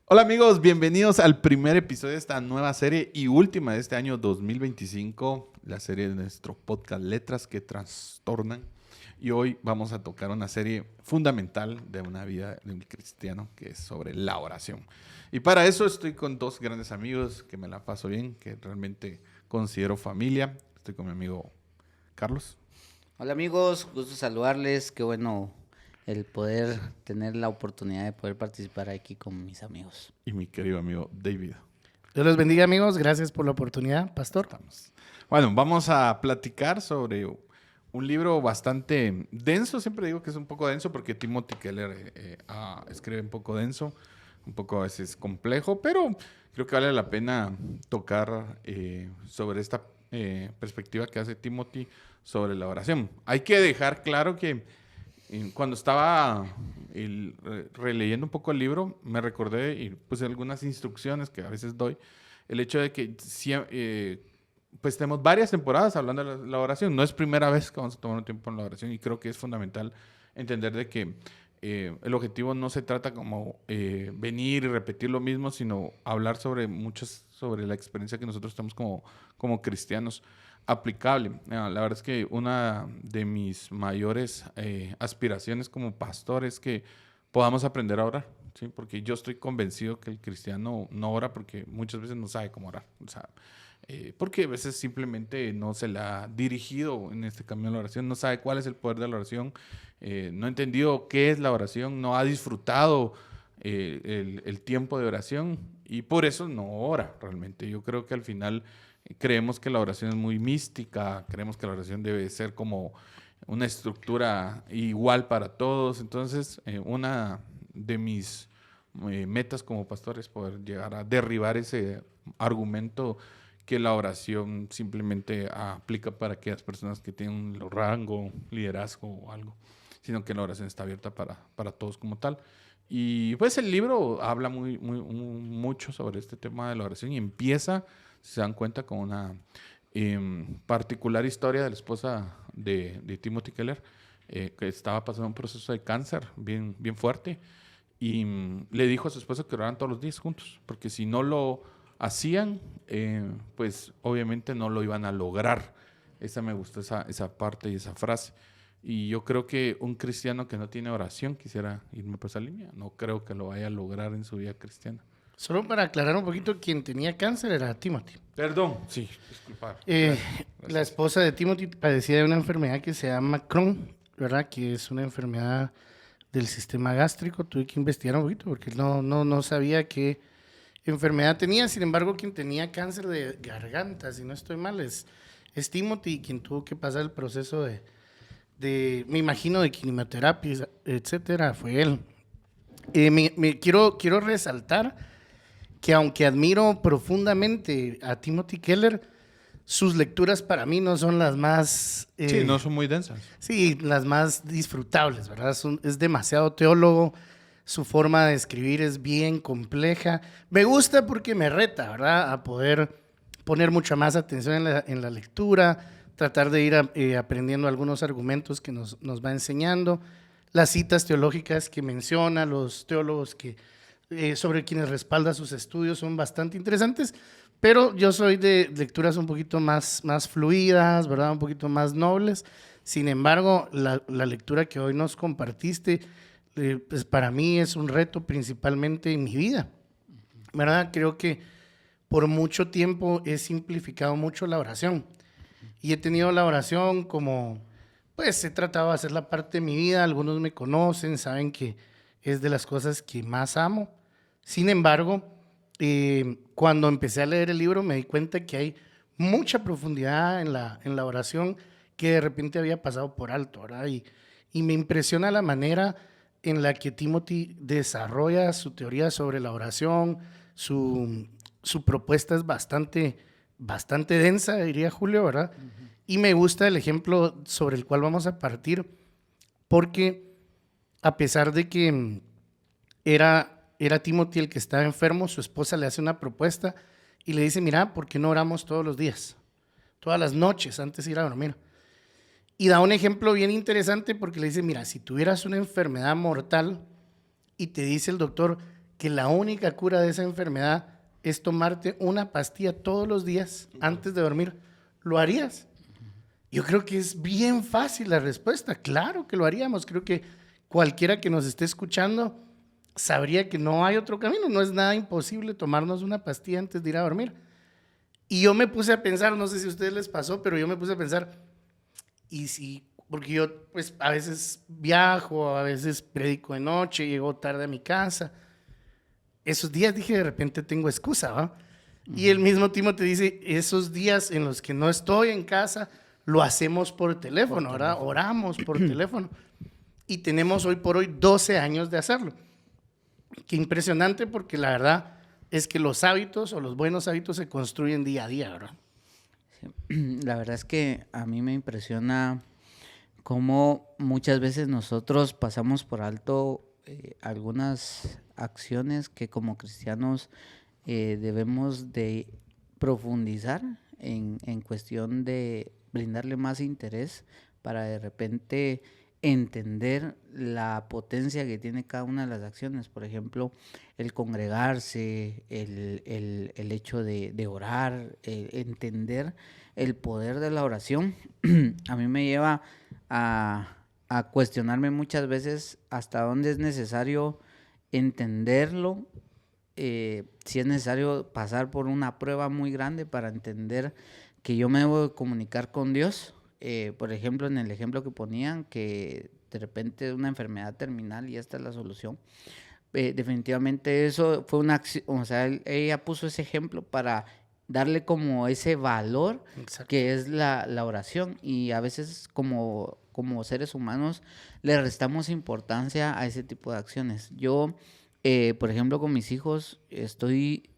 Hola amigos, bienvenidos al primer episodio de esta nueva serie y última de este año 2025, la serie de nuestro podcast Letras que Trastornan. Y hoy vamos a tocar una serie fundamental de una vida de un cristiano que es sobre la oración. Y para eso estoy con dos grandes amigos que me la paso bien, que realmente considero familia. Estoy con mi amigo Carlos Hola amigos, gusto saludarles, qué bueno el poder tener la oportunidad de poder participar aquí con mis amigos. y mi querido amigo David. Dios los bendiga, amigos. Gracias por la oportunidad, pastor. Estamos. Bueno, vamos a platicar sobre un libro bastante denso. Siempre digo que es un poco denso porque Timothy Keller escribe un poco denso, un poco a veces complejo, pero creo que vale la pena tocar sobre esta perspectiva que hace Timothy sobre la oración. Hay que dejar claro que cuando estaba releyendo un poco el libro, me recordé y puse algunas instrucciones que a veces doy. El hecho de que pues tenemos varias temporadas hablando de la oración. No es primera vez que vamos a tomar un tiempo en la oración y creo que es fundamental entender de que el objetivo no se trata como venir y repetir lo mismo, sino hablar sobre la experiencia que nosotros tenemos como cristianos aplicable. La verdad es que una de mis mayores aspiraciones como pastor es que podamos aprender a orar, ¿sí? Porque yo estoy convencido que el cristiano no ora porque muchas veces no sabe cómo orar. O sea, porque a veces simplemente no se le ha dirigido en este camino de la oración, no sabe cuál es el poder de la oración, no ha entendido qué es la oración, no ha disfrutado el tiempo de oración y por eso no ora realmente. Yo creo que al final creemos que la oración es muy mística, creemos que la oración debe ser como una estructura igual para todos. Entonces, una de mis metas como pastor es poder llegar a derribar ese argumento que la oración simplemente aplica para aquellas personas que tienen un rango, liderazgo o algo, sino que la oración está abierta para todos como tal. Y pues el libro habla mucho sobre este tema de la oración y empieza, si se dan cuenta, con una particular historia de la esposa de Timothy Keller, que estaba pasando un proceso de cáncer bien fuerte y le dijo a su esposa que oraran todos los días juntos, porque si no lo hacían, pues obviamente no lo iban a lograr. Me gustó esa parte y esa frase. Y yo creo que un cristiano que no tiene oración, quisiera irme por esa línea, no creo que lo vaya a lograr en su vida cristiana. Solo para aclarar un poquito, quien tenía cáncer era Timothy. Perdón, sí, disculpa. La Gracias. esposa de Timothy padecía de una enfermedad que se llama Crohn, ¿verdad? Que es una enfermedad del sistema gástrico. Tuve que investigar un poquito porque no sabía qué enfermedad tenía. Sin embargo, quien tenía cáncer de garganta, si no estoy mal, es Timothy, quien tuvo que pasar el proceso me imagino, de quimioterapia, etcétera, fue él. Quiero resaltar que aunque admiro profundamente a Timothy Keller, sus lecturas para mí no son las más, Sí, no son muy densas. sí, las más disfrutables, ¿verdad? Es demasiado teólogo, su forma de escribir es bien compleja. Me gusta porque me reta, ¿verdad? A poder poner mucha más atención en la lectura, tratar de ir aprendiendo algunos argumentos que nos va enseñando, las citas teológicas que menciona, los teólogos sobre quienes respalda sus estudios son bastante interesantes, pero yo soy de lecturas un poquito más fluidas, ¿verdad? Un poquito más nobles. Sin embargo, la lectura que hoy nos compartiste, pues para mí es un reto principalmente en mi vida, ¿verdad? Creo que por mucho tiempo he simplificado mucho la oración y he tenido la oración como, pues he tratado de hacer la parte de mi vida. Algunos me conocen, saben que es de las cosas que más amo. Sin embargo, cuando empecé a leer el libro me di cuenta que hay mucha profundidad en la oración que de repente había pasado por alto, ¿verdad? Y me impresiona la manera en la que Timothy desarrolla su teoría sobre la oración. Su propuesta es bastante densa, diría Julio, ¿verdad? Y me gusta el ejemplo sobre el cual vamos a partir, porque a pesar de que era Timothy el que estaba enfermo, su esposa le hace una propuesta y le dice, mira, ¿por qué no oramos todos los días? Todas las noches antes de ir a dormir. Y da un ejemplo bien interesante porque le dice, mira, si tuvieras una enfermedad mortal y te dice el doctor que la única cura de esa enfermedad es tomarte una pastilla todos los días antes de dormir, ¿lo harías? Yo creo que es bien fácil la respuesta. Claro que lo haríamos. Creo que cualquiera que nos esté escuchando sabría que no hay otro camino. No es nada imposible tomarnos una pastilla antes de ir a dormir. Y yo me puse a pensar, no sé si a ustedes les pasó, pero yo me puse a pensar, y si, porque yo pues a veces viajo, a veces predico de noche, llego tarde a mi casa. Esos días dije, de repente tengo excusa, ¿va? Y el mismo Timo te dice, esos días en los que no estoy en casa, lo hacemos por teléfono, ¿verdad? Oramos por teléfono. Y tenemos hoy por hoy 12 años de hacerlo. Qué impresionante, porque la verdad es que los hábitos o los buenos hábitos se construyen día a día, ¿verdad? Sí. La verdad es que a mí me impresiona cómo muchas veces nosotros pasamos por alto algunas acciones que como cristianos debemos de profundizar en cuestión de brindarle más interés para de repente entender la potencia que tiene cada una de las acciones. Por ejemplo, el congregarse, el hecho de orar, entender el poder de la oración. A mí me lleva a cuestionarme muchas veces hasta dónde es necesario entenderlo, si es necesario pasar por una prueba muy grande para entender que yo me debo de comunicar con Dios. Por ejemplo, en el ejemplo que ponían, que de repente es una enfermedad terminal y esta es la solución. Definitivamente eso fue una acción, o sea, ella puso ese ejemplo para darle como ese valor. Exacto. Que es la oración, y a veces como seres humanos le restamos importancia a ese tipo de acciones. Yo, por ejemplo, con mis hijos estoy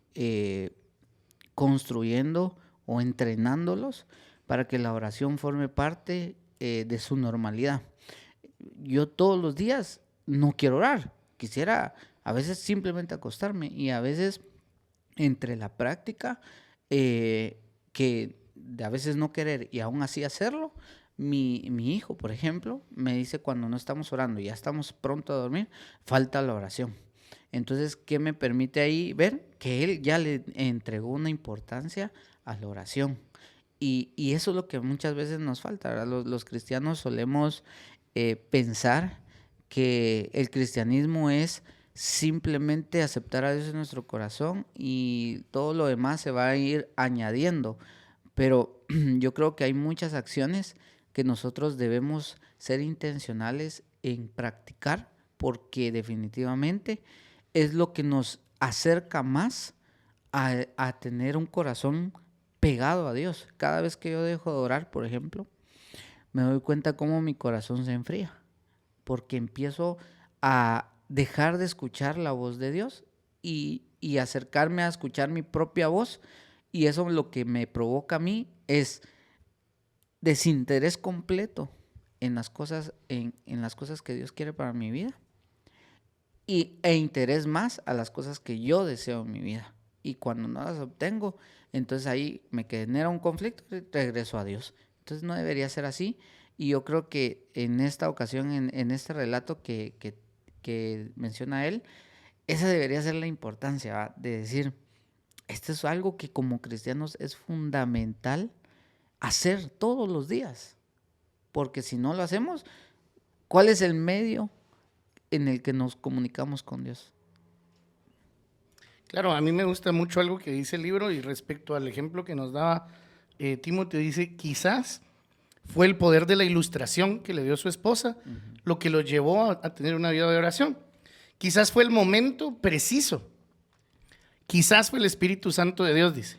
construyendo o entrenándolos para que la oración forme parte de su normalidad. Yo todos los días no quiero orar, quisiera a veces simplemente acostarme, y a veces entre la práctica que de a veces no querer y aún así hacerlo, mi hijo, por ejemplo, me dice cuando no estamos orando y ya estamos pronto a dormir, falta la oración. Entonces, ¿qué me permite ahí ver? Que él ya le entregó una importancia a la oración. Y eso es lo que muchas veces nos falta, ¿verdad? Los cristianos solemos pensar que el cristianismo es simplemente aceptar a Dios en nuestro corazón y todo lo demás se va a ir añadiendo. Pero yo creo que hay muchas acciones que nosotros debemos ser intencionales en practicar, porque definitivamente es lo que nos acerca más a tener un corazón pegado a Dios. Cada vez que yo dejo de orar, por ejemplo, me doy cuenta cómo mi corazón se enfría, porque empiezo a dejar de escuchar la voz de Dios y acercarme a escuchar mi propia voz, y eso lo que me provoca a mí es desinterés completo en las cosas, en las cosas que Dios quiere para mi vida, e interés más a las cosas que yo deseo en mi vida. Y cuando no las obtengo, entonces ahí me genera un conflicto y regreso a Dios. Entonces no debería ser así. Y yo creo que en esta ocasión, en este relato que menciona él, esa debería ser la importancia, ¿va? De decir, esto es algo que como cristianos es fundamental hacer todos los días. Porque si no lo hacemos, ¿cuál es el medio en el que nos comunicamos con Dios? Claro, a mí me gusta mucho algo que dice el libro, y respecto al ejemplo que nos daba Timoteo, dice, quizás fue el poder de la ilustración que le dio su esposa lo que lo llevó a tener una vida de oración. Quizás fue el momento preciso. Quizás fue el Espíritu Santo de Dios, dice.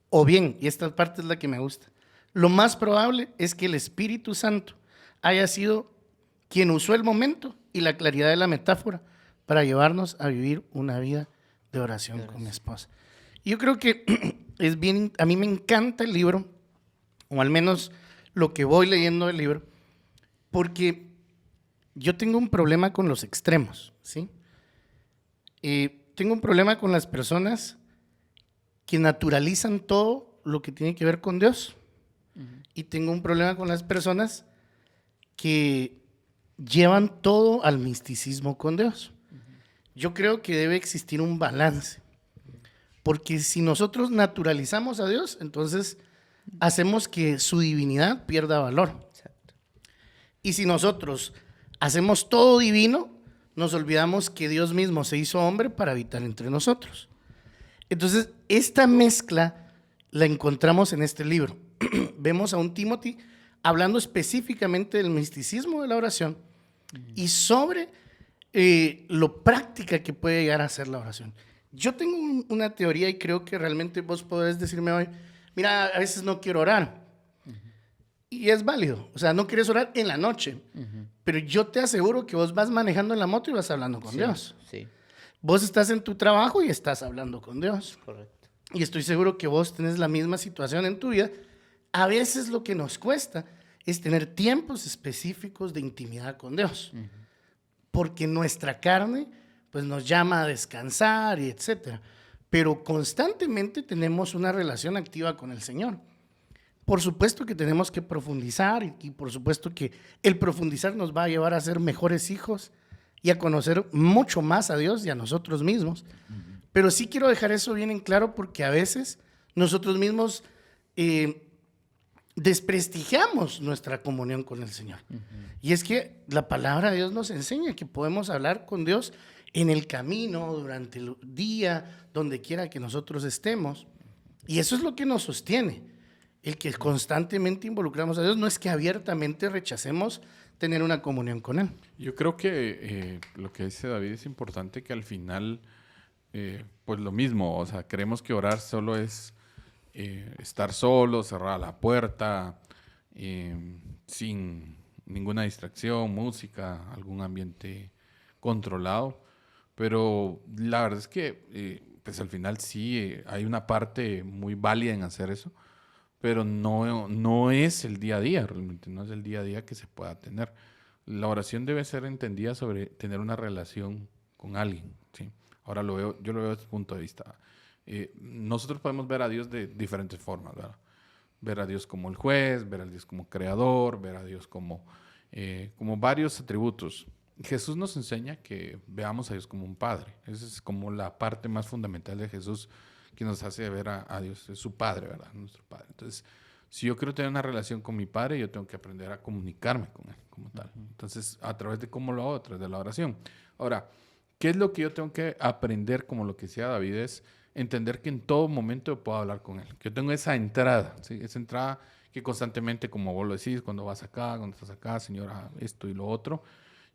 O bien, y esta parte es la que me gusta, lo más probable es que el Espíritu Santo haya sido quien usó el momento y la claridad de la metáfora para llevarnos a vivir una vida de oración con mi esposa. Y yo creo que es bien, a mí me encanta el libro, o al menos lo que voy leyendo del libro, porque yo tengo un problema con los extremos, ¿sí? Tengo un problema con las personas que naturalizan todo lo que tiene que ver con Dios. Y tengo un problema con las personas que llevan todo al misticismo con Dios. Yo creo que debe existir un balance, porque si nosotros naturalizamos a Dios, entonces hacemos que su divinidad pierda valor. Exacto. Y si nosotros hacemos todo divino, nos olvidamos que Dios mismo se hizo hombre para habitar entre nosotros. Entonces, esta mezcla la encontramos en este libro. Vemos a un Timothy hablando específicamente del misticismo de la oración y sobre lo práctica que puede llegar a ser la oración. Yo tengo una teoría y creo que realmente vos podés decirme hoy, mira, a veces no quiero orar. Y es válido, o sea, no quieres orar en la noche, pero yo te aseguro que vos vas manejando en la moto y vas hablando con Dios. Sí, Vos estás en tu trabajo y estás hablando con Dios. correcto. Y estoy seguro que vos tenés la misma situación en tu vida. A veces lo que nos cuesta es tener tiempos específicos de intimidad con Dios, porque nuestra carne pues nos llama a descansar y etcétera, pero constantemente tenemos una relación activa con el Señor. Por supuesto que tenemos que profundizar y por supuesto que el profundizar nos va a llevar a ser mejores hijos y a conocer mucho más a Dios y a nosotros mismos. Pero sí quiero dejar eso bien en claro porque a veces nosotros mismos desprestigiamos nuestra comunión con el Señor. Y es que la palabra de Dios nos enseña que podemos hablar con Dios en el camino, durante el día, donde quiera que nosotros estemos. Y eso es lo que nos sostiene. El que constantemente involucramos a Dios, no es que abiertamente rechacemos tener una comunión con Él. Yo creo que lo que dice David es importante, que al final, pues lo mismo, o sea, creemos que orar solo es estar solo, cerrar la puerta, sin ninguna distracción, música, algún ambiente controlado, pero la verdad es que pues al final sí hay una parte muy válida en hacer eso, pero no es el día a día, realmente no es el día a día que se pueda tener. La oración debe ser entendida sobre tener una relación con alguien, ¿sí? Ahora yo lo veo desde este punto de vista. Nosotros podemos ver a Dios de diferentes formas, ¿verdad? Ver a Dios como el juez, ver a Dios como creador, ver a Dios como varios atributos. Jesús nos enseña que veamos a Dios como un padre. Esa es como la parte más fundamental de Jesús, que nos hace ver a Dios, es su Padre, ¿verdad? Nuestro Padre. Entonces, si yo quiero tener una relación con mi Padre, yo tengo que aprender a comunicarme con Él como tal. Entonces, ¿a través de cómo lo hago? A través de la oración. Ahora, ¿qué es lo que yo tengo que aprender? Como lo que decía David, es entender que en todo momento yo puedo hablar con Él. Que yo tengo esa entrada, ¿sí? Esa entrada que constantemente, como vos lo decís, cuando vas acá, cuando estás acá, Señora, esto y lo otro,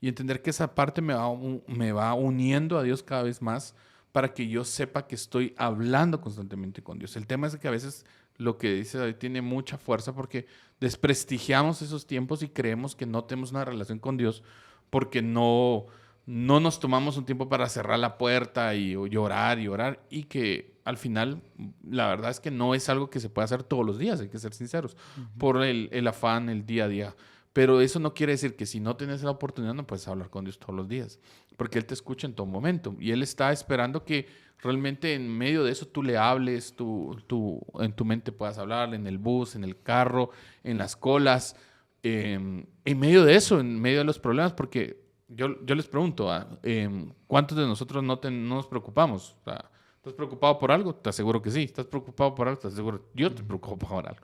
y entender que esa parte me va uniendo a Dios cada vez más, para que yo sepa que estoy hablando constantemente con Dios. El tema es que a veces lo que dice David tiene mucha fuerza porque desprestigiamos esos tiempos y creemos que no tenemos una relación con Dios porque no nos tomamos un tiempo para cerrar la puerta y llorar y orar, y que al final la verdad es que no es algo que se pueda hacer todos los días, hay que ser sinceros, por el afán, el día a día. Pero eso no quiere decir que si no tienes la oportunidad no puedes hablar con Dios todos los días, porque Él te escucha en todo momento y Él está esperando que realmente en medio de eso tú le hables, en tu mente puedas hablar, en el bus, en el carro, en las colas, en medio de eso, en medio de los problemas, porque yo les pregunto, ¿cuántos de nosotros no nos preocupamos? O sea, ¿estás preocupado por algo? Te aseguro que sí. ¿Estás preocupado por algo? Te aseguro. Yo te preocupo por algo.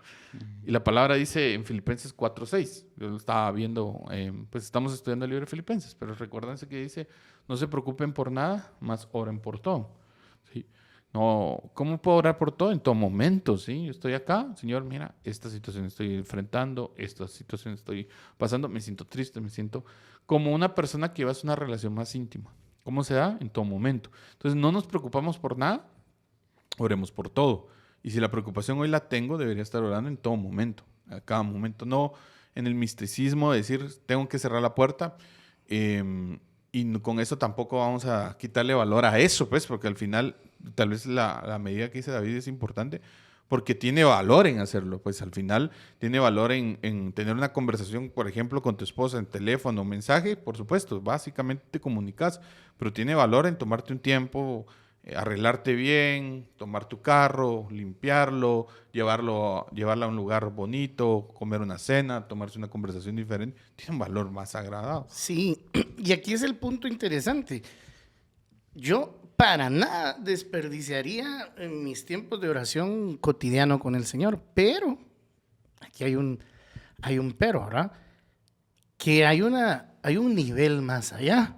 Y la palabra dice en Filipenses 4:6. Yo lo estaba viendo, pues estamos estudiando el libro de Filipenses, pero recuérdense que dice, no se preocupen por nada, más oren por todo. ¿Sí? No, ¿cómo puedo orar por todo? En todo momento, ¿sí? Yo estoy acá, Señor, mira, esta situación estoy enfrentando, esta situación estoy pasando, me siento triste, me siento como una persona que lleva una relación más íntima. ¿Cómo se da? En todo momento. Entonces, no nos preocupamos por nada, oremos por todo. Y si la preocupación hoy la tengo, debería estar orando en todo momento, a cada momento. No en el misticismo de decir, tengo que cerrar la puerta, y con eso tampoco vamos a quitarle valor a eso, pues, porque al final, tal vez la medida que dice David es importante, porque tiene valor en hacerlo, pues al final tiene valor en tener una conversación, por ejemplo, con tu esposa en teléfono, mensaje, por supuesto, básicamente te comunicas, pero tiene valor en tomarte un tiempo, arreglarte bien, tomar tu carro, limpiarlo, llevarlo a un lugar bonito, comer una cena, tomarse una conversación diferente, tiene un valor más agradable. Sí, y aquí es el punto interesante. yo para nada desperdiciaría en mis tiempos de oración cotidiano con el Señor, pero aquí hay un pero, ¿verdad? Que hay un nivel más allá,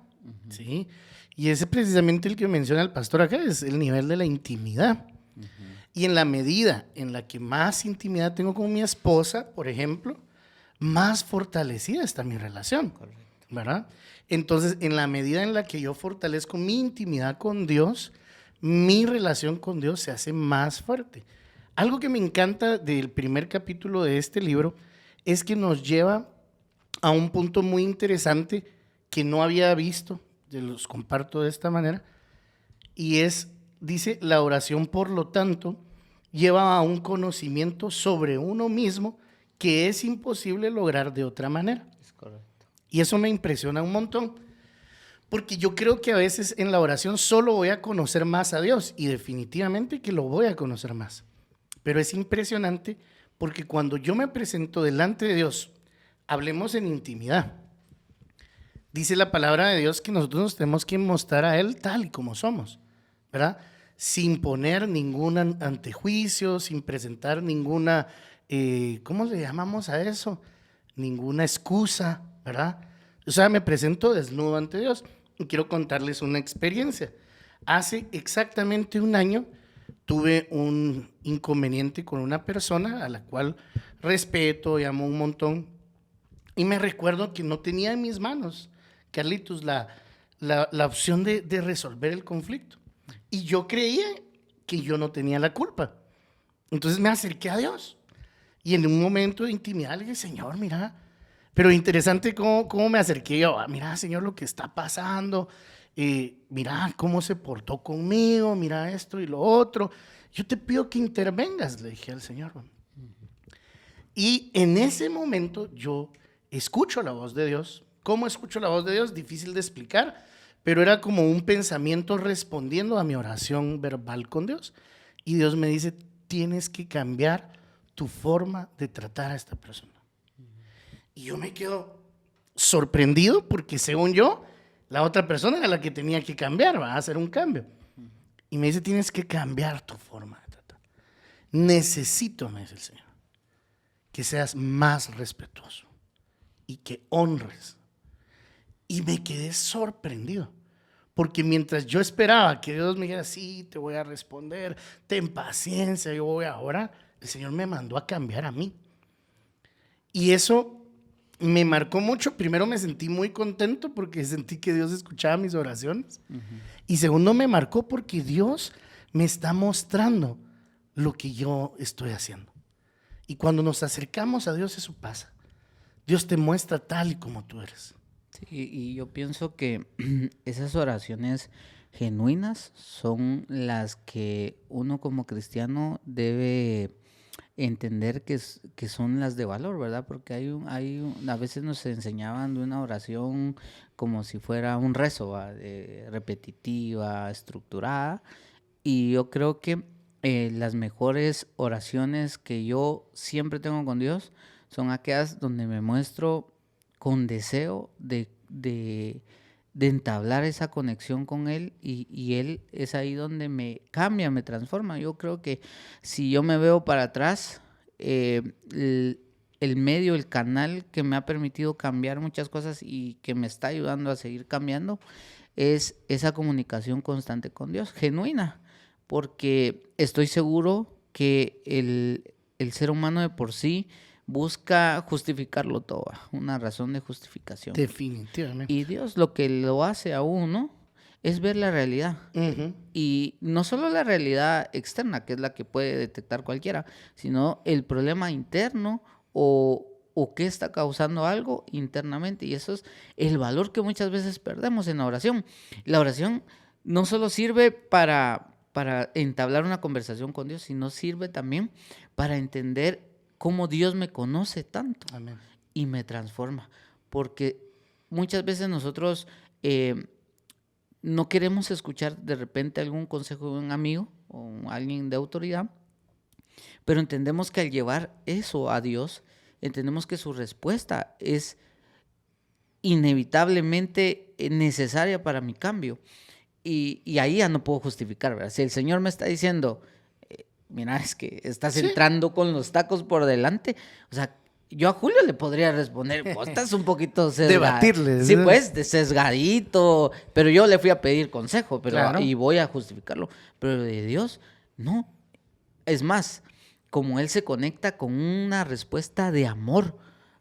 ¿sí? Y ese precisamente el que menciona el pastor acá es el nivel de la intimidad. Y en la medida en la que más intimidad tengo con mi esposa, por ejemplo, más fortalecida está mi relación, ¿verdad? Entonces, en la medida en la que yo fortalezco mi intimidad con Dios, mi relación con Dios se hace más fuerte. Algo que me encanta del primer capítulo de este libro es que nos lleva a un punto muy interesante que no había visto, los comparto de esta manera, y dice, la oración, por lo tanto, lleva a un conocimiento sobre uno mismo que es imposible lograr de otra manera. Es correcto. Y eso me impresiona un montón, porque yo creo que a veces en la oración solo voy a conocer más a Dios, y definitivamente que lo voy a conocer más. Pero es impresionante porque cuando yo me presento delante de Dios, hablemos en intimidad. Dice la palabra de Dios que nosotros nos tenemos que mostrar a Él tal y como somos, ¿verdad? Sin poner ningún antejuicio, sin presentar ninguna, ¿cómo le llamamos a eso? Ninguna excusa, ¿verdad? O sea, me presento desnudo ante Dios. Y quiero contarles una experiencia. Hace exactamente un año tuve un inconveniente con una persona a la cual respeto y amo un montón. Y me recuerdo que no tenía en mis manos, Carlitos, la opción de resolver el conflicto. Y yo creía que yo no tenía la culpa. Entonces me acerqué a Dios. Y en un momento de intimidad le dije, Señor, mira. Pero interesante cómo me acerqué yo. Mira, Señor, lo que está pasando. Mira cómo se portó conmigo. Mira esto y lo otro. Yo te pido que intervengas, le dije al Señor. Y en ese momento yo escucho la voz de Dios. ¿Cómo escucho la voz de Dios? Difícil de explicar, pero era como un pensamiento respondiendo a mi oración verbal con Dios. Y Dios me dice, tienes que cambiar tu forma de tratar a esta persona. Y yo me quedo sorprendido porque según yo, la otra persona era la que tenía que cambiar, va a hacer un cambio. Y me dice, tienes que cambiar tu forma de tratar. Necesito, me dice el Señor, que seas más respetuoso y que honres. Y me quedé sorprendido, porque mientras yo esperaba que Dios me dijera, sí, te voy a responder, ten paciencia, yo voy a orar, el Señor me mandó a cambiar a mí. Y eso me marcó mucho. Primero me sentí muy contento porque sentí que Dios escuchaba mis oraciones. Y segundo, me marcó porque Dios me está mostrando lo que yo estoy haciendo. Y cuando nos acercamos a Dios, eso pasa. Dios te muestra tal y como tú eres. Sí, y yo pienso que esas oraciones genuinas son las que uno como cristiano debe entender que son las de valor, ¿verdad? Porque a veces nos enseñaban de una oración como si fuera un rezo, ¿va? Repetitiva, estructurada, y yo creo que las mejores oraciones que yo siempre tengo con Dios son aquellas donde me muestro con deseo de entablar esa conexión con Él, y Él es ahí donde me cambia, me transforma. Yo creo que si yo me veo para atrás, el medio, el canal que me ha permitido cambiar muchas cosas y que me está ayudando a seguir cambiando es esa comunicación constante con Dios, genuina, porque estoy seguro que el ser humano de por sí busca justificarlo todo, una razón de justificación. Definitivamente. Y Dios lo que lo hace a uno es ver la realidad. Y no solo la realidad externa, que es la que puede detectar cualquiera, sino el problema interno o qué está causando algo internamente. Y eso es el valor que muchas veces perdemos en la oración. La oración no solo sirve para entablar una conversación con Dios, sino sirve también para entender cómo Dios me conoce tanto. Amén. Y me transforma. Porque muchas veces nosotros no queremos escuchar de repente algún consejo de un amigo o alguien de autoridad, pero entendemos que al llevar eso a Dios, entendemos que su respuesta es inevitablemente necesaria para mi cambio. Y ahí ya no puedo justificar, ¿verdad? Si el Señor me está diciendo, mira, es que estás entrando con los tacos por delante, o sea, yo a Julio le podría responder, vos estás un poquito Debatirle. Sí, pues, de sesgadito, pero yo le fui a pedir consejo, pero Claro. y voy a justificarlo, pero de Dios, no. Es más, como Él se conecta con una respuesta de amor,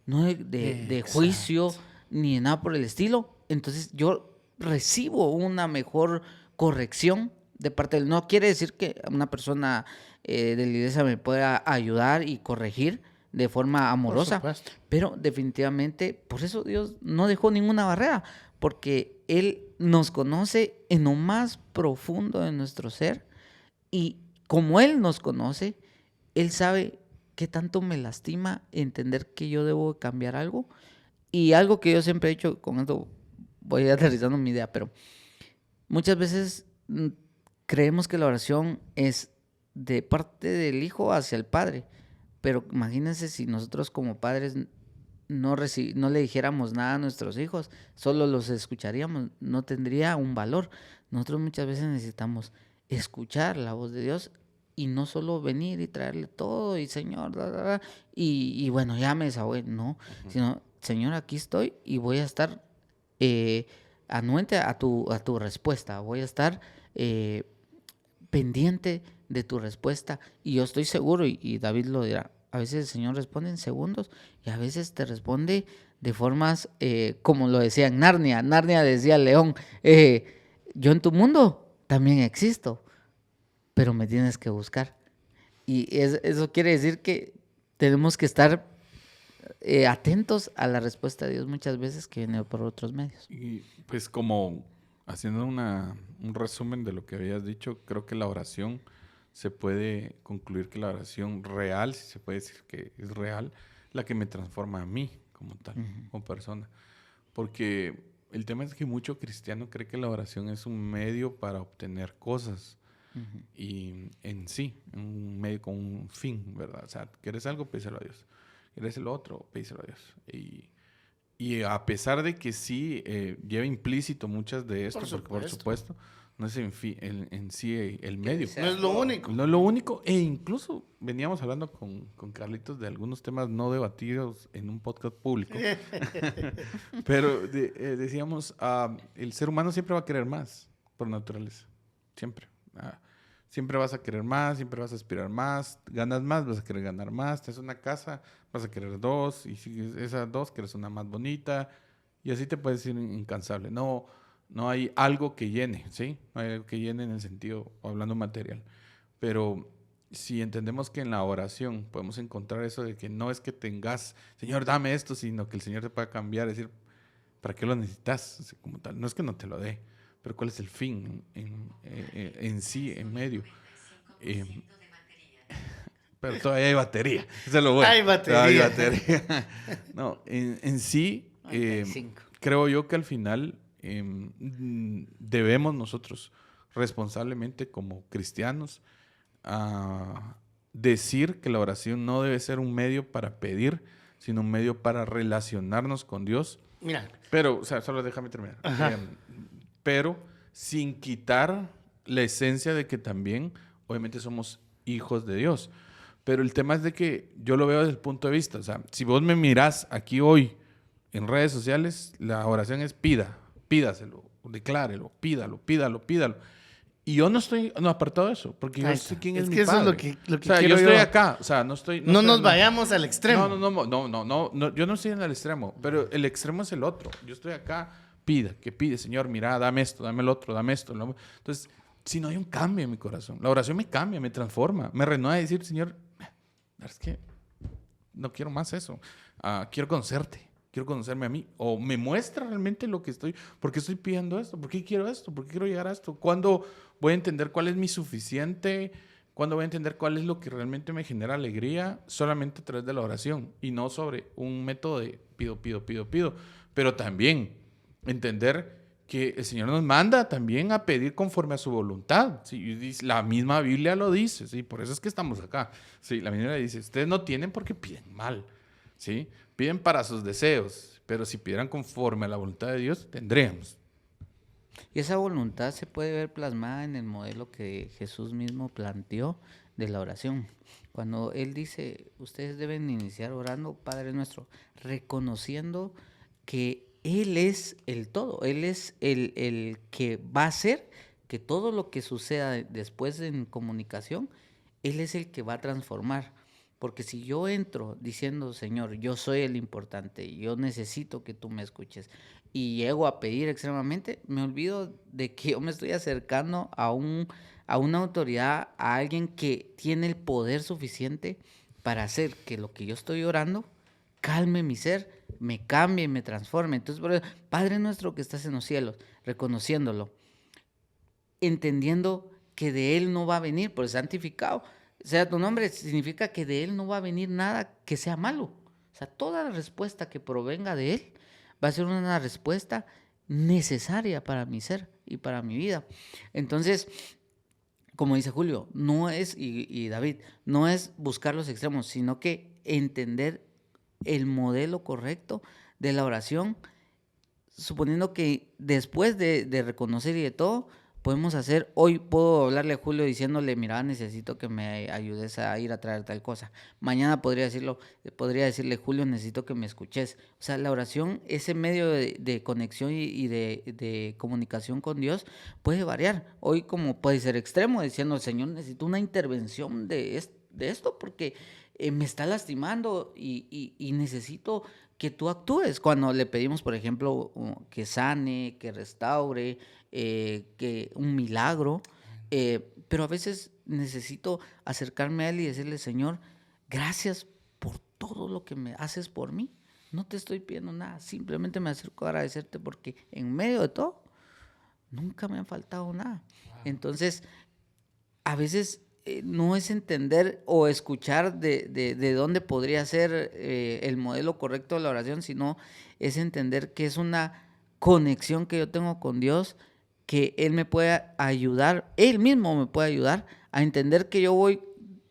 no de juicio, ni de nada por el estilo, entonces yo recibo una mejor corrección de parte de Él. No quiere decir que una persona de la iglesia me pueda ayudar y corregir de forma amorosa, supuesto. pero definitivamente por eso Dios no dejó ninguna barrera, porque Él nos conoce en lo más profundo de nuestro ser y como Él nos conoce, Él sabe qué tanto me lastima entender que yo debo cambiar algo. Y algo que yo siempre he dicho, con esto voy aterrizando mi idea, pero muchas veces creemos que la oración es de parte del hijo hacia el padre. Pero imagínense si nosotros como padres no le dijéramos nada a nuestros hijos, solo los escucharíamos, no tendría un valor. Nosotros muchas veces necesitamos escuchar la voz de Dios y no solo venir y traerle todo y Señor, y bueno, ya me desahogué, no, sino Señor, aquí estoy y voy a estar anuente a tu respuesta, voy a estar pendiente de tu respuesta y yo estoy seguro, y David lo dirá, a veces el Señor responde en segundos y a veces te responde de formas como lo decía en Narnia. Narnia decía al león, yo en tu mundo también existo, pero me tienes que buscar. Y eso quiere decir que tenemos que estar atentos a la respuesta de Dios muchas veces que viene por otros medios. Y pues como haciendo un resumen de lo que habías dicho, creo que la oración se puede concluir que la oración real, si se puede decir que es real, la que me transforma a mí como tal, como persona. Porque el tema es que mucho cristiano cree que la oración es un medio para obtener cosas. Y en sí, un medio con un fin, ¿verdad? O sea, ¿quieres algo? Pídeselo a Dios. ¿Quieres el otro? Pídeselo a Dios. Y a pesar de que sí lleva implícito muchas de esto, porque por supuesto no es en sí el medio. No es lo único. No es lo único. E incluso veníamos hablando con Carlitos de algunos temas no debatidos en un podcast público. Pero decíamos, el ser humano siempre va a querer más, por naturaleza. Siempre. Siempre vas a querer más, siempre vas a aspirar más. Ganas más, vas a querer ganar más. Tienes una casa, vas a querer dos. Y si esas dos, quieres una más bonita. Y así te puedes ir incansable. No hay algo que llene, ¿sí? No hay algo que llene en el sentido, hablando material. Pero si entendemos que en la oración podemos encontrar eso de que no es que tengas, Señor, dame esto, sino que el Señor te pueda cambiar, es decir, ¿para qué lo necesitas? O sea, como tal. No es que no te lo dé, pero ¿cuál es el fin en sí, en medio? Pero todavía hay batería. Eso es lo bueno. Hay batería. Todavía hay batería. No, en sí, creo yo que al final debemos nosotros responsablemente como cristianos decir que la oración no debe ser un medio para pedir, sino un medio para relacionarnos con Dios. Mira. Pero, o sea, solo déjame terminar. Pero sin quitar la esencia de que también, obviamente, somos hijos de Dios. Pero el tema es de que yo lo veo desde el punto de vista. O sea, si vos me mirás aquí hoy en redes sociales, la oración es pídaselo, declárelo, pídalo. Y yo no estoy apartado de eso, porque yo sé quién es mi padre. Eso es lo que o sea, quiero yo estoy acá. O sea, no nos vayamos al extremo. No, yo no estoy en el extremo, pero el extremo es el otro. Yo estoy acá, pide, Señor, mira, dame esto, dame el otro, dame esto. Entonces, si no hay un cambio en mi corazón, la oración me cambia, me transforma, me renueva a decir, Señor, es que no quiero más eso. Quiero conocerte, quiero conocerme a mí. O me muestra realmente lo que estoy, ¿por qué estoy pidiendo esto? ¿Por qué quiero esto? ¿Por qué quiero llegar a esto? ¿Cuándo voy a entender cuál es mi suficiente? ¿Cuándo voy a entender cuál es lo que realmente me genera alegría? Solamente a través de la oración y no sobre un método de pido. Pero también entender que el Señor nos manda también a pedir conforme a su voluntad. ¿Sí? La misma Biblia lo dice, ¿sí? Por eso es que estamos acá. ¿Sí? La Biblia dice, ustedes no tienen porque piden mal, ¿sí? Piden para sus deseos, pero si pidieran conforme a la voluntad de Dios, tendríamos. Y esa voluntad se puede ver plasmada en el modelo que Jesús mismo planteó de la oración. Cuando Él dice, ustedes deben iniciar orando, Padre nuestro, reconociendo que Él es el todo, Él es el que va a hacer que todo lo que suceda después en comunicación, Él es el que va a transformar. Porque si yo entro diciendo, Señor, yo soy el importante, yo necesito que tú me escuches, y llego a pedir extremadamente, me olvido de que yo me estoy acercando a una autoridad, a alguien que tiene el poder suficiente para hacer que lo que yo estoy orando calme mi ser, me cambie y me transforme. Entonces, por eso, Padre nuestro que estás en los cielos, reconociéndolo, entendiendo que de Él no va a venir, por el santificado, sea tu nombre, significa que de Él no va a venir nada que sea malo. O sea, toda la respuesta que provenga de Él va a ser una respuesta necesaria para mi ser y para mi vida. Entonces, como dice Julio, no es, y David, no es buscar los extremos, sino que entender el modelo correcto de la oración, suponiendo que después de reconocer y de todo, podemos hacer, hoy puedo hablarle a Julio diciéndole, mira, necesito que me ayudes a ir a traer tal cosa. Mañana podría decirle, Julio, necesito que me escuches. O sea, la oración, ese medio de conexión y de comunicación con Dios puede variar. Hoy como puede ser extremo, diciendo, Señor, necesito una intervención de esto porque me está lastimando y necesito que tú actúes. Cuando le pedimos, por ejemplo, que sane, que restaure, que un milagro, pero a veces necesito acercarme a Él y decirle, Señor, gracias por todo lo que me haces por mí. No te estoy pidiendo nada, simplemente me acerco a agradecerte porque en medio de todo nunca me ha faltado nada. Entonces, a veces no es entender o escuchar de dónde podría ser el modelo correcto de la oración, sino es entender que es una conexión que yo tengo con Dios, que Él me puede ayudar, Él mismo me puede ayudar a entender que yo voy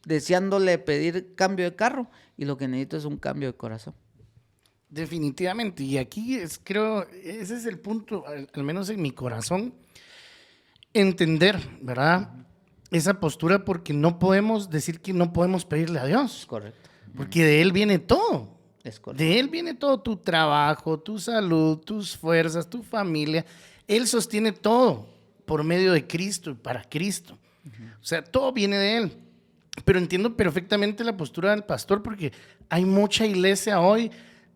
deseándole pedir cambio de carro y lo que necesito es un cambio de corazón. Definitivamente, y aquí creo, ese es el punto, al menos en mi corazón, entender, ¿verdad? Esa postura, porque no podemos decir que no podemos pedirle a Dios. Correcto. Porque de Él viene todo. Es correcto. De Él viene todo, tu trabajo, tu salud, tus fuerzas, tu familia. Él sostiene todo por medio de Cristo y para Cristo. O sea, todo viene de Él. Pero entiendo perfectamente la postura del pastor, porque hay mucha iglesia hoy,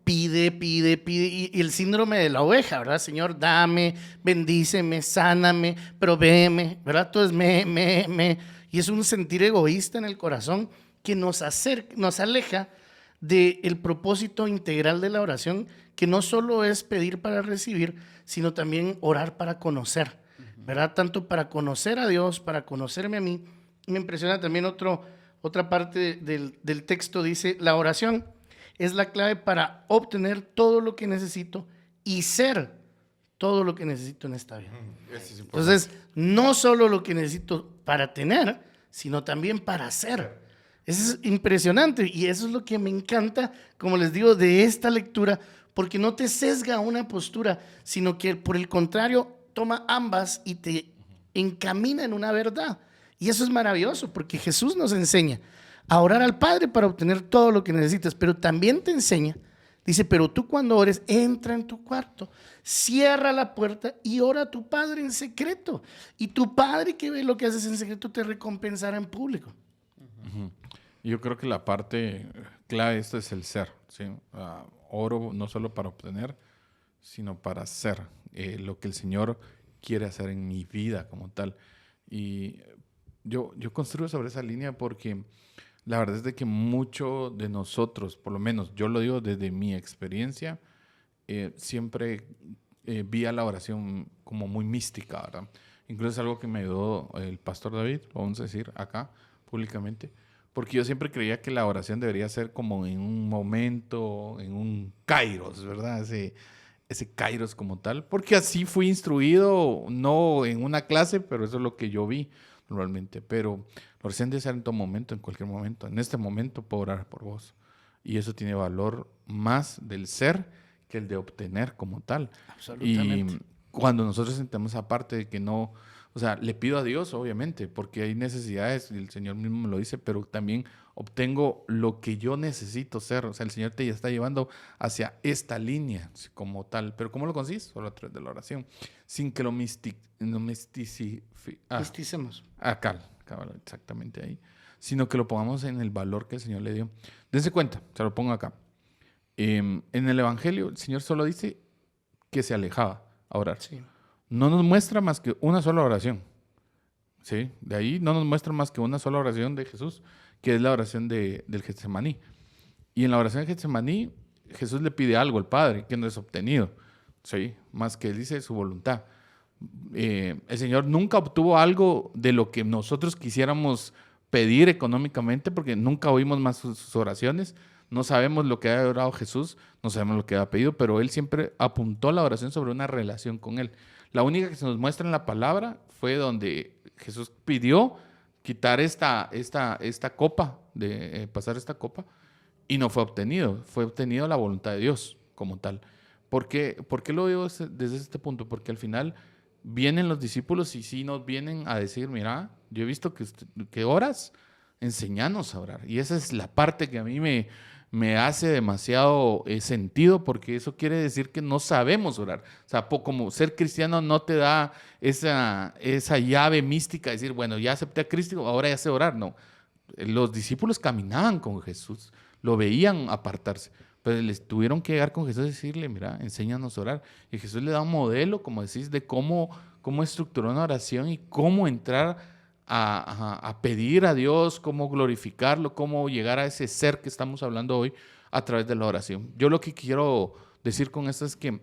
pide, y el síndrome de la oveja, ¿verdad? Señor, dame, bendíceme, sáname, provéeme, ¿verdad? Todo es me. Y es un sentir egoísta en el corazón que nos aleja del propósito integral de la oración, que no solo es pedir para recibir, sino también orar para conocer, ¿verdad? Tanto para conocer a Dios, para conocerme a mí. Me impresiona también otra parte del texto, dice, la oración es la clave para obtener todo lo que necesito y ser todo lo que necesito en esta vida. Entonces, no solo lo que necesito para tener, sino también para ser. Eso es impresionante y eso es lo que me encanta, como les digo, de esta lectura, porque no te sesga una postura, sino que por el contrario toma ambas y te encamina en una verdad. Y eso es maravilloso, porque Jesús nos enseña a orar al Padre para obtener todo lo que necesitas, pero también te enseña, dice, pero tú cuando ores, entra en tu cuarto, cierra la puerta y ora a tu Padre en secreto. Y tu Padre que ve lo que haces en secreto te recompensará en público. Yo creo que la parte clave de esto es el ser, ¿sí? Oro no solo para obtener, sino para ser lo que el Señor quiere hacer en mi vida como tal. Y yo construyo sobre esa línea porque la verdad es de que mucho de nosotros, por lo menos yo lo digo desde mi experiencia, siempre vi a la oración como muy mística, ¿verdad? Incluso es algo que me ayudó el pastor David, lo vamos a decir acá públicamente, porque yo siempre creía que la oración debería ser como en un momento, en un kairos, ¿verdad? Ese kairos como tal, porque así fui instruido, no en una clase, pero eso es lo que yo vi normalmente. Pero la oración debe ser en todo momento, en cualquier momento. En este momento puedo orar por vos. Y eso tiene valor más del ser que el de obtener como tal. Absolutamente. Y cuando nosotros sentamos aparte de que no, o sea, le pido a Dios, obviamente, porque hay necesidades, y el Señor mismo me lo dice, pero también obtengo lo que yo necesito ser. O sea, el Señor te está llevando hacia esta línea como tal. Pero ¿cómo lo consigues? Solo a través de la oración. Sin que lo Misticemos. cabal, exactamente ahí. Sino que lo pongamos en el valor que el Señor le dio. Dense cuenta, se lo pongo acá. En el Evangelio, el Señor solo dice que se alejaba a orar. Sí. No nos muestra más que una sola oración. ¿Sí? De ahí no nos muestra más que una sola oración de Jesús, que es la oración del Getsemaní. Y en la oración de Getsemaní, Jesús le pide algo al Padre que no es obtenido. ¿Sí? Más que él dice su voluntad. El Señor nunca obtuvo algo de lo que nosotros quisiéramos pedir económicamente, porque nunca oímos más sus oraciones. No sabemos lo que ha orado Jesús, no sabemos lo que ha pedido, pero él siempre apuntó la oración sobre una relación con él. La única que se nos muestra en la palabra fue donde Jesús pidió quitar esta copa, pasar esta copa, y no fue obtenido. Fue obtenido la voluntad de Dios como tal. ¿Por qué lo digo desde este punto? Porque al final vienen los discípulos y sí nos vienen a decir, mira, yo he visto que oras, enséñanos a orar. Y esa es la parte que a mí me hace demasiado sentido, porque eso quiere decir que no sabemos orar. O sea, como ser cristiano no te da esa llave mística de decir, bueno, ya acepté a Cristo, ahora ya sé orar. No, los discípulos caminaban con Jesús, lo veían apartarse, pero les tuvieron que llegar con Jesús y decirle, mira, enséñanos a orar. Y Jesús le da un modelo, como decís, de cómo estructurar una oración y cómo entrar a pedir a Dios, cómo glorificarlo, cómo llegar a ese ser que estamos hablando hoy a través de la oración. Yo lo que quiero decir con esto es que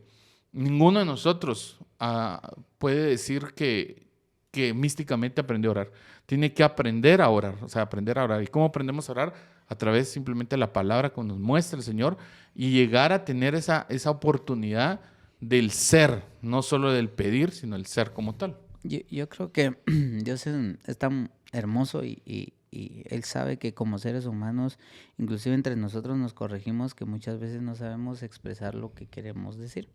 ninguno de nosotros puede decir que místicamente aprendió a orar. Tiene que aprender a orar, o sea, aprender a orar. ¿Y cómo aprendemos a orar? A través simplemente de la palabra que nos muestra el Señor y llegar a tener esa oportunidad del ser, no solo del pedir, sino el ser como tal. Yo creo que Dios es tan hermoso y Él sabe que como seres humanos, inclusive entre nosotros nos corregimos que muchas veces no sabemos expresar lo que queremos decir.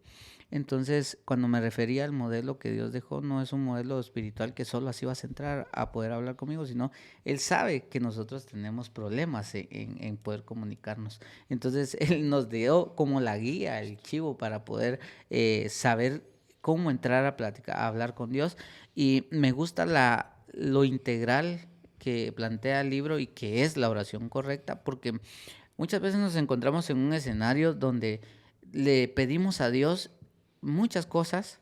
Entonces, cuando me refería al modelo que Dios dejó, no es un modelo espiritual que solo así vas a entrar a poder hablar conmigo, sino Él sabe que nosotros tenemos problemas en poder comunicarnos. Entonces, Él nos dio como la guía, el chivo para poder saber cómo entrar a platicar, a hablar con Dios. Y me gusta lo integral que plantea el libro y que es la oración correcta, porque muchas veces nos encontramos en un escenario donde le pedimos a Dios muchas cosas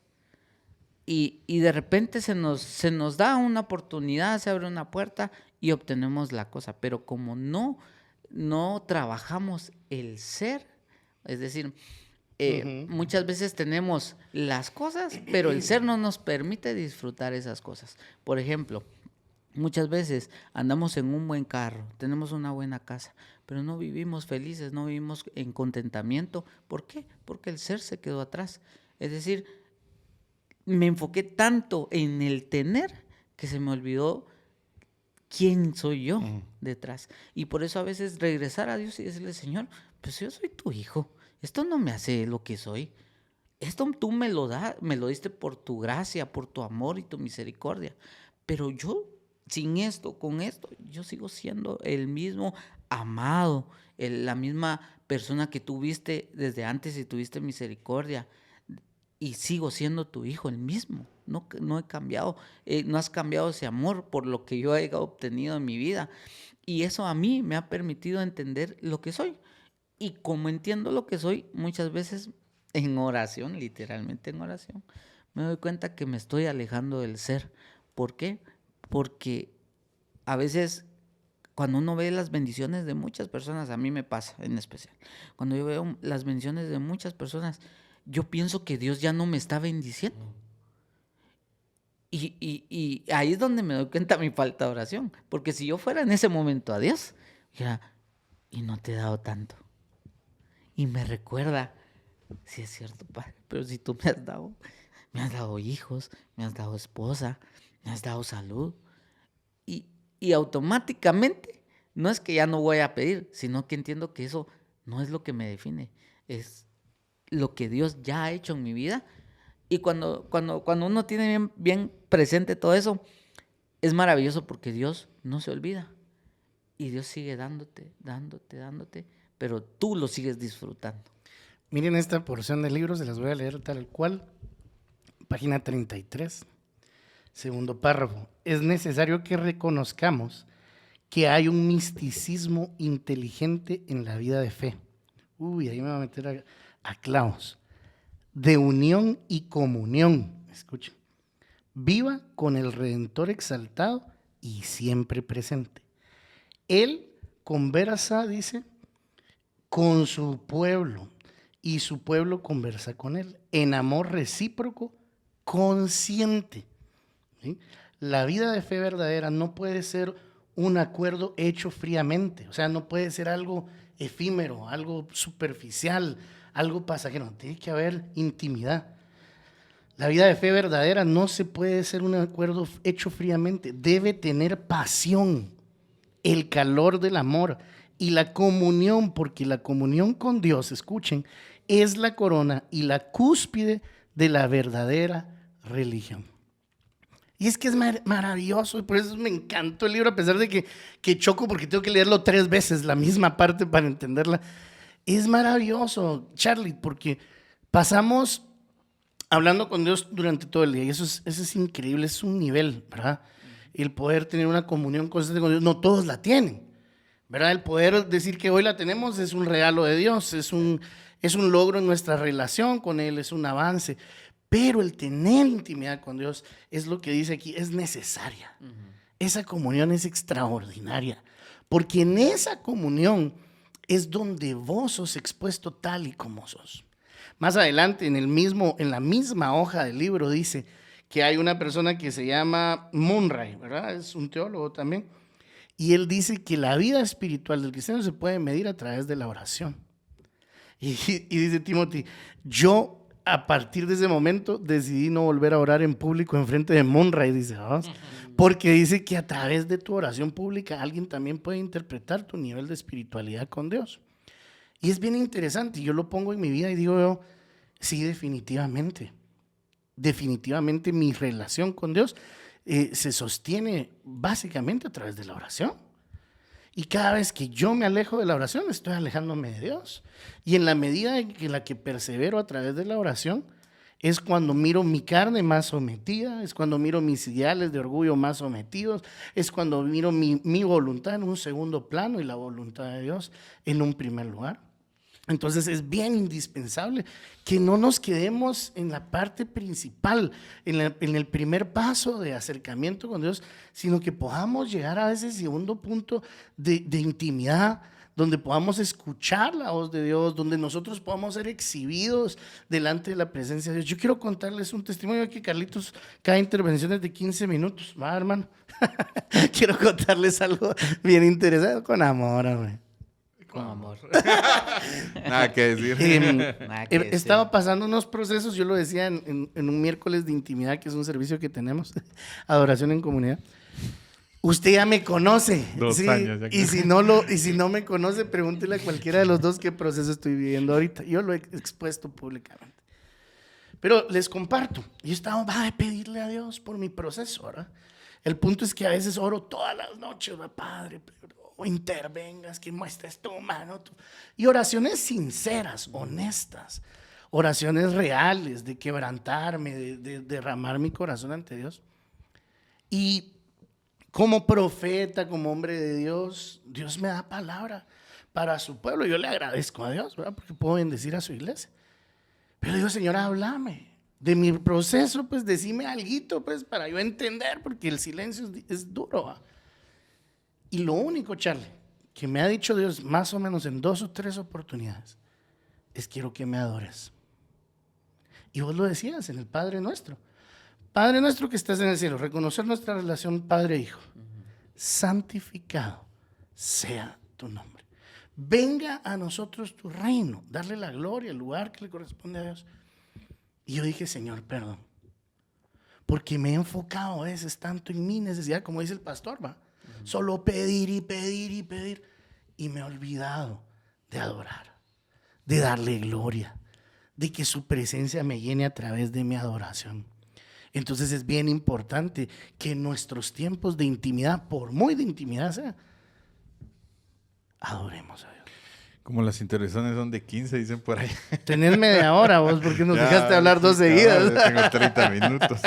y de repente se nos da una oportunidad, se abre una puerta y obtenemos la cosa, pero como no trabajamos el ser, es decir, muchas veces tenemos las cosas, pero el ser no nos permite disfrutar esas cosas. Por ejemplo, muchas veces andamos en un buen carro, tenemos una buena casa, pero no vivimos felices, no vivimos en contentamiento. ¿Por qué? Porque el ser se quedó atrás. Es decir, me enfoqué tanto en el tener que se me olvidó quién soy yo detrás. Y por eso a veces regresar a Dios y decirle, Señor, pues yo soy tu hijo. Esto no me hace lo que soy. Esto tú me lo diste por tu gracia, por tu amor y tu misericordia. Pero yo, sin esto, con esto, yo sigo siendo el mismo amado, la misma persona que tuviste desde antes y tuviste misericordia. Y sigo siendo tu hijo, el mismo. No he cambiado. No has cambiado ese amor por lo que yo he obtenido en mi vida. Y eso a mí me ha permitido entender lo que soy. Y como entiendo lo que soy, muchas veces en oración, literalmente en oración, me doy cuenta que me estoy alejando del ser. ¿Por qué? Porque a veces cuando uno ve las bendiciones de muchas personas, a mí me pasa en especial, cuando yo veo las bendiciones de muchas personas, yo pienso que Dios ya no me está bendiciendo. Y ahí es donde me doy cuenta de mi falta de oración. Porque si yo fuera en ese momento a Dios, dijera, y no te he dado tanto. Y me recuerda, sí es cierto, Padre, pero si tú me has dado hijos, me has dado esposa, me has dado salud. Y automáticamente, no es que ya no voy a pedir, sino que entiendo que eso no es lo que me define, es lo que Dios ya ha hecho en mi vida Y cuando uno tiene bien presente todo eso, es maravilloso porque Dios no se olvida. Y Dios sigue dándote, pero tú lo sigues disfrutando. Miren esta porción del libro, se las voy a leer tal cual. Página 33, segundo párrafo. Es necesario que reconozcamos que hay un misticismo inteligente en la vida de fe. Ahí me va a meter a clavos. De unión y comunión. Escuchen. Viva con el Redentor exaltado y siempre presente. Él conversa, dice, con su pueblo y su pueblo conversa con él en amor recíproco consciente. ¿Sí? La vida de fe verdadera no puede ser un acuerdo hecho fríamente, o sea, no puede ser algo efímero, algo superficial, algo pasajero, tiene que haber intimidad. La vida de fe verdadera no se puede ser un acuerdo hecho fríamente, debe tener pasión, el calor del amor y la comunión, porque la comunión con Dios, escuchen, es la corona y la cúspide de la verdadera religión. Y es que es maravilloso, y por eso me encantó el libro, a pesar de que choco porque tengo que leerlo 3 veces, la misma parte para entenderla. Es maravilloso, Charlie, porque pasamos hablando con Dios durante todo el día, y eso es increíble, es un nivel, ¿verdad? El poder tener una comunión constante con Dios, no todos la tienen, ¿verdad? El poder decir que hoy la tenemos es un regalo de Dios, es un logro en nuestra relación con Él, es un avance. Pero el tener intimidad con Dios es lo que dice aquí, es necesaria. Esa comunión es extraordinaria, porque en esa comunión es donde vos sos expuesto tal y como sos. Más adelante, en la misma hoja del libro, dice que hay una persona que se llama Munray, ¿verdad? Es un teólogo también. Y él dice que la vida espiritual del cristiano se puede medir a través de la oración. Y dice Timothy, yo a partir de ese momento decidí no volver a orar en público en frente de Munray, dice, porque dice que a través de tu oración pública alguien también puede interpretar tu nivel de espiritualidad con Dios. Y es bien interesante, yo lo pongo en mi vida y digo yo, sí, definitivamente mi relación con Dios se sostiene básicamente a través de la oración. Y cada vez que yo me alejo de la oración, estoy alejándome de Dios. Y en la medida en la que persevero a través de la oración, es cuando miro mi carne más sometida, es cuando miro mis ideales de orgullo más sometidos, es cuando miro mi voluntad en un segundo plano y la voluntad de Dios en un primer lugar. Entonces es bien indispensable que no nos quedemos en la parte principal, en el primer paso de acercamiento con Dios, sino que podamos llegar a ese segundo punto de intimidad, donde podamos escuchar la voz de Dios, donde nosotros podamos ser exhibidos delante de la presencia de Dios. Yo quiero contarles un testimonio aquí, Carlitos, cada intervención es de 15 minutos, ¿va, hermano? Quiero contarles algo bien interesante, con amor, hombre. Con amor. Nada que decir. Estaba pasando unos procesos, yo lo decía en un miércoles de intimidad, que es un servicio que tenemos, adoración en comunidad. Usted ya me conoce. 2 ¿sí? años. Ya y si no me conoce, pregúntele a cualquiera de los dos qué proceso estoy viviendo ahorita. Yo lo he expuesto públicamente. Pero les comparto. Yo estaba a pedirle a Dios por mi proceso, ¿verdad? El punto es que a veces oro todas las noches, ¿verdad? Padre, o intervengas, que muestres tu mano. Y oraciones sinceras, honestas, oraciones reales de quebrantarme, de derramar mi corazón ante Dios. Y como profeta, como hombre de Dios, Dios me da palabra para su pueblo. Yo le agradezco a Dios, ¿verdad? Porque puedo bendecir a su iglesia. Pero digo, Señor, háblame de mi proceso, pues decime alguito, pues para yo entender, porque el silencio es duro, ¿verdad? Y lo único, Charlie, que me ha dicho Dios más o menos en 2 o 3 oportunidades es: quiero que me adores. Y vos lo decías en el Padre Nuestro. Padre nuestro que estás en el cielo, reconocer nuestra relación Padre-Hijo. Santificado sea tu nombre. Venga a nosotros tu reino, darle la gloria, el lugar que le corresponde a Dios. Y yo dije, Señor, perdón, porque me he enfocado a veces tanto en mi necesidad, como dice el pastor, ¿va? Solo pedir y pedir y pedir, y me he olvidado de adorar, de darle gloria, de que su presencia me llene a través de mi adoración. Entonces es bien importante que en nuestros tiempos de intimidad, por muy de intimidad sea, adoremos a Dios. Como las interacciones son de 15, dicen por ahí. Tenés media hora vos, porque nos Ya, dejaste hablar dos sí, seguidas. tengo 30 minutos.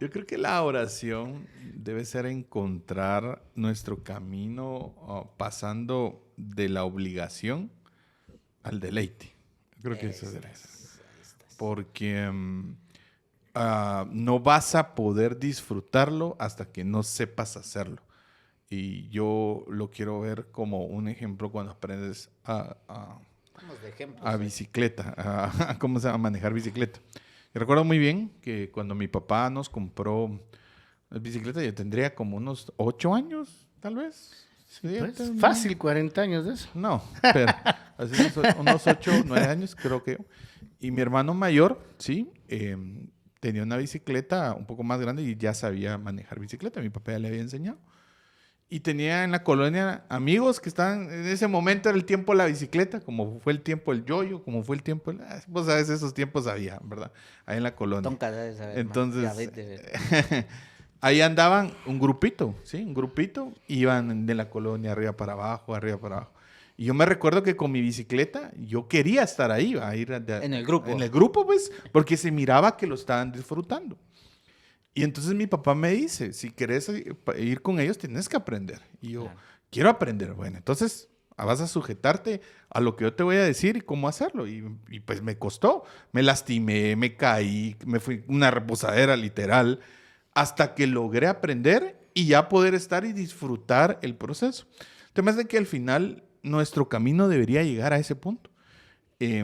Yo creo que la oración debe ser encontrar nuestro camino pasando de la obligación al deleite. Yo creo que eso debe ser. Porque no vas a poder disfrutarlo hasta que no sepas hacerlo. Y yo lo quiero ver como un ejemplo cuando aprendes a bicicleta, ¿cómo se llama? A manejar bicicleta. Y recuerdo muy bien que cuando mi papá nos compró la bicicleta, yo tendría como unos 8 años, tal vez. Sí, Pues, fácil, 40 años de eso. No, pero así unos 8, 9 años creo que. Y mi hermano mayor, sí, tenía una bicicleta un poco más grande y ya sabía manejar bicicleta. Mi papá ya le había enseñado. Y tenía en la colonia amigos que estaban, en ese momento era el tiempo de la bicicleta, como fue el tiempo del yoyo, como fue el tiempo, vos sabes, esos tiempos había, ¿verdad? Ahí en la colonia. Entonces, ahí andaban un grupito, ¿sí? Un grupito, iban de la colonia arriba para abajo, arriba para abajo. Y yo me recuerdo que con mi bicicleta, yo quería estar ahí, a ir en el grupo. En el grupo, pues, porque se miraba que lo estaban disfrutando. Y entonces mi papá me dice, si querés ir con ellos, tienes que aprender. Y yo, quiero aprender. Bueno, entonces vas a sujetarte a lo que yo te voy a decir y cómo hacerlo. Y pues me costó. Me lastimé, me caí, me fui una reposadera literal, hasta que logré aprender y ya poder estar y disfrutar el proceso. El tema es de que al final nuestro camino debería llegar a ese punto.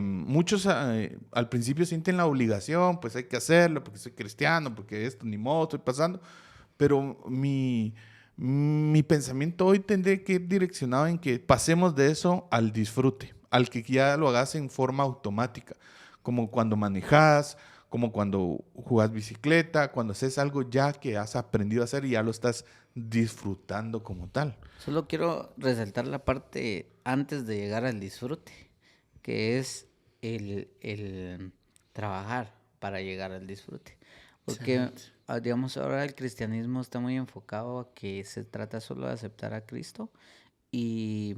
Muchos al principio sienten la obligación, pues hay que hacerlo, porque soy cristiano, porque esto ni modo, estoy pasando. Pero mi pensamiento hoy tendría que ir direccionado en que pasemos de eso al disfrute, al que ya lo hagas en forma automática, como cuando manejas, como cuando jugás bicicleta, cuando haces algo ya que has aprendido a hacer y ya lo estás disfrutando como tal. Solo quiero resaltar la parte antes de llegar al disfrute, que es el trabajar para llegar al disfrute. Porque, digamos, ahora el cristianismo está muy enfocado a que se trata solo de aceptar a Cristo y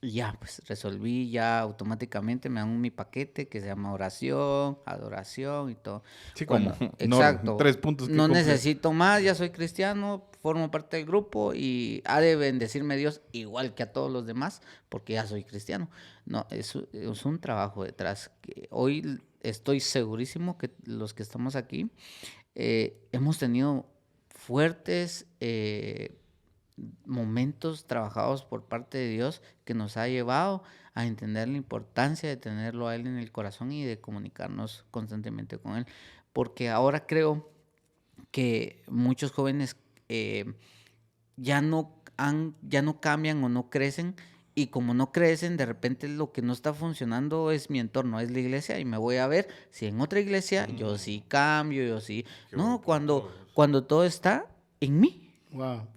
ya, pues resolví ya automáticamente, me dan mi paquete que se llama oración, adoración y todo. Sí, como exacto. 3 puntos que no cumplir. necesito más, ya soy cristiano, formo parte del grupo y ha de bendecirme Dios igual que a todos los demás porque ya soy cristiano. No, es un trabajo detrás. Que hoy estoy segurísimo que los que estamos aquí hemos tenido fuertes momentos trabajados por parte de Dios que nos ha llevado a entender la importancia de tenerlo a Él en el corazón y de comunicarnos constantemente con Él. Porque ahora creo que muchos jóvenes ya no cambian o no crecen, y como no crecen, de repente lo que no está funcionando es mi entorno, es la iglesia, y me voy a ver si en otra iglesia yo sí cambio, yo sí. No, cuando todo está en mí. Wow.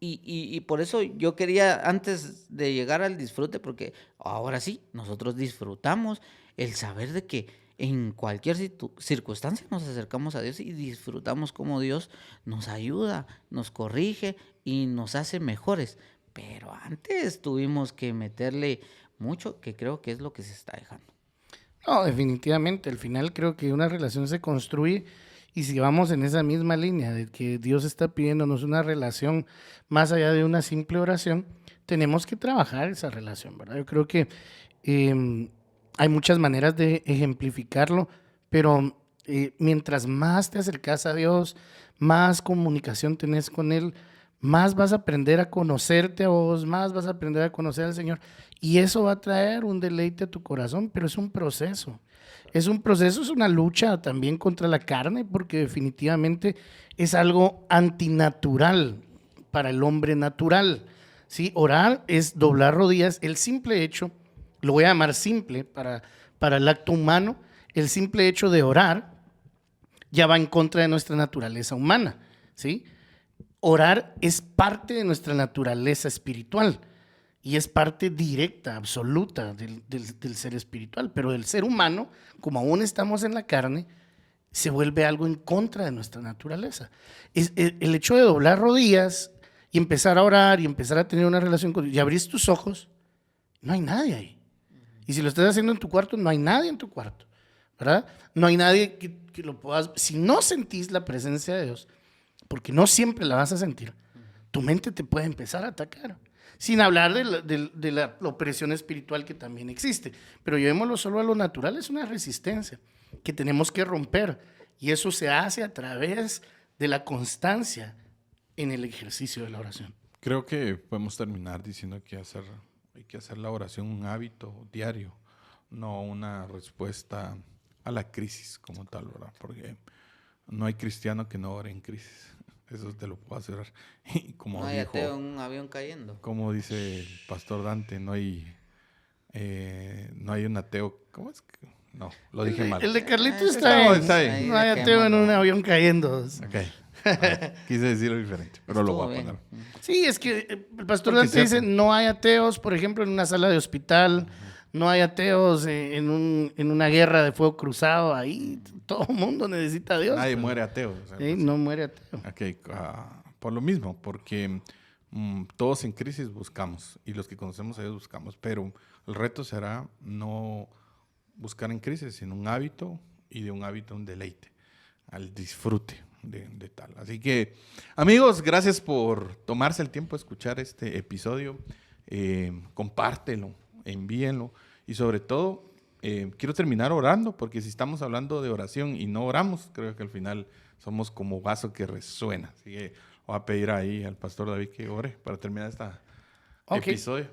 Y por eso yo quería, antes de llegar al disfrute, porque ahora sí, nosotros disfrutamos el saber de que en cualquier circunstancia nos acercamos a Dios y disfrutamos cómo Dios nos ayuda, nos corrige y nos hace mejores. Pero antes tuvimos que meterle mucho, que creo que es lo que se está dejando. No, definitivamente. Al final creo que una relación se construye. Y si vamos en esa misma línea de que Dios está pidiéndonos una relación más allá de una simple oración, tenemos que trabajar esa relación, ¿verdad? Yo creo que hay muchas maneras de ejemplificarlo, pero mientras más te acercas a Dios, más comunicación tenés con Él, más vas a aprender a conocerte a vos, más vas a aprender a conocer al Señor. Y eso va a traer un deleite a tu corazón, pero es un proceso. Es un proceso, es una lucha también contra la carne, porque definitivamente es algo antinatural para el hombre natural. ¿Sí? Orar es doblar rodillas. El simple hecho, lo voy a llamar simple para el acto humano, el simple hecho de orar ya va en contra de nuestra naturaleza humana. ¿Sí? Orar es parte de nuestra naturaleza espiritual. y es parte directa, absoluta del ser espiritual, pero del ser humano, como aún estamos en la carne, se vuelve algo en contra de nuestra naturaleza. El hecho de doblar rodillas y empezar a orar y empezar a tener una relación con Dios y abrir tus ojos, no hay nadie ahí. Y si lo estás haciendo en tu cuarto, no hay nadie en tu cuarto, ¿verdad? No hay nadie que lo puedas... Si no sentís la presencia de Dios, porque no siempre la vas a sentir, tu mente te puede empezar a atacar. Sin hablar de la opresión espiritual que también existe. Pero llevémoslo solo a lo natural, es una resistencia que tenemos que romper. Y eso se hace a través de la constancia en el ejercicio de la oración. Creo que podemos terminar diciendo que hay que hacer la oración un hábito diario, no una respuesta a la crisis como tal, ¿verdad? Porque no hay cristiano que no ore en crisis. Eso te lo puedo asegurar. Y como No hay dijo, ateo en un avión cayendo. como dice el pastor Dante, no hay un ateo. ¿Cómo es que? No, lo dije mal. El de Carlitos está está está bien. bien. No hay ateo en un avión cayendo. Ok. Quise decirlo diferente, pero lo voy a Estuvo poner. bien. Sí, es que el pastor Porque Dante es dice, cierto. no hay ateos, por ejemplo, en una sala de hospital, no hay ateos en una guerra de fuego cruzado, ahí todo el mundo necesita a Dios. Nadie pero- muere ateo. O sea, Sí, pues, no muere ateo. ok, por lo mismo, porque todos en crisis buscamos y los que conocemos a Dios buscamos, pero el reto será no buscar en crisis, sino un hábito y de un hábito un deleite, al disfrute de tal. Así que, amigos, gracias por tomarse el tiempo de escuchar este episodio. Compártelo, envíenlo y sobre todo, quiero terminar orando, porque si estamos hablando de oración y no oramos, creo que al final somos como vaso que resuena. Así que voy a pedir ahí al pastor David que ore para terminar este Ok. episodio.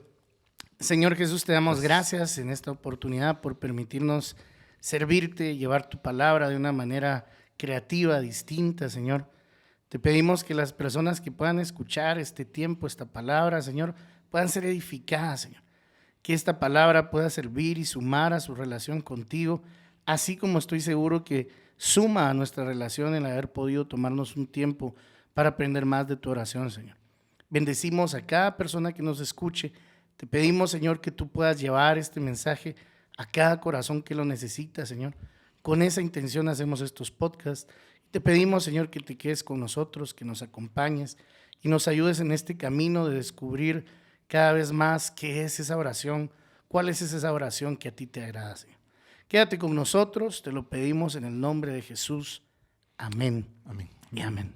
Señor Jesús, te damos gracias en esta oportunidad por permitirnos servirte, llevar tu palabra de una manera creativa, distinta, Señor. Te pedimos que las personas que puedan escuchar este tiempo, esta palabra, Señor, puedan ser edificadas, Señor. Que esta palabra pueda servir y sumar a su relación contigo, así como estoy seguro que suma a nuestra relación el haber podido tomarnos un tiempo para aprender más de tu oración, Señor. Bendecimos a cada persona que nos escuche. Te pedimos, Señor, que tú puedas llevar este mensaje a cada corazón que lo necesita, Señor. Con esa intención hacemos estos podcasts. Te pedimos, Señor, que te quedes con nosotros, que nos acompañes y nos ayudes en este camino de descubrir cada vez más qué es esa oración, cuál es esa oración que a ti te agrada, Señor. Quédate con nosotros, te lo pedimos en el nombre de Jesús. Amén. Amén. Y amén.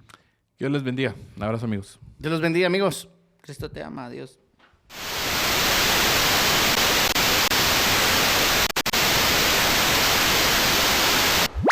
Dios les bendiga. Un abrazo, amigos. Dios los bendiga, amigos. Cristo te ama, Dios.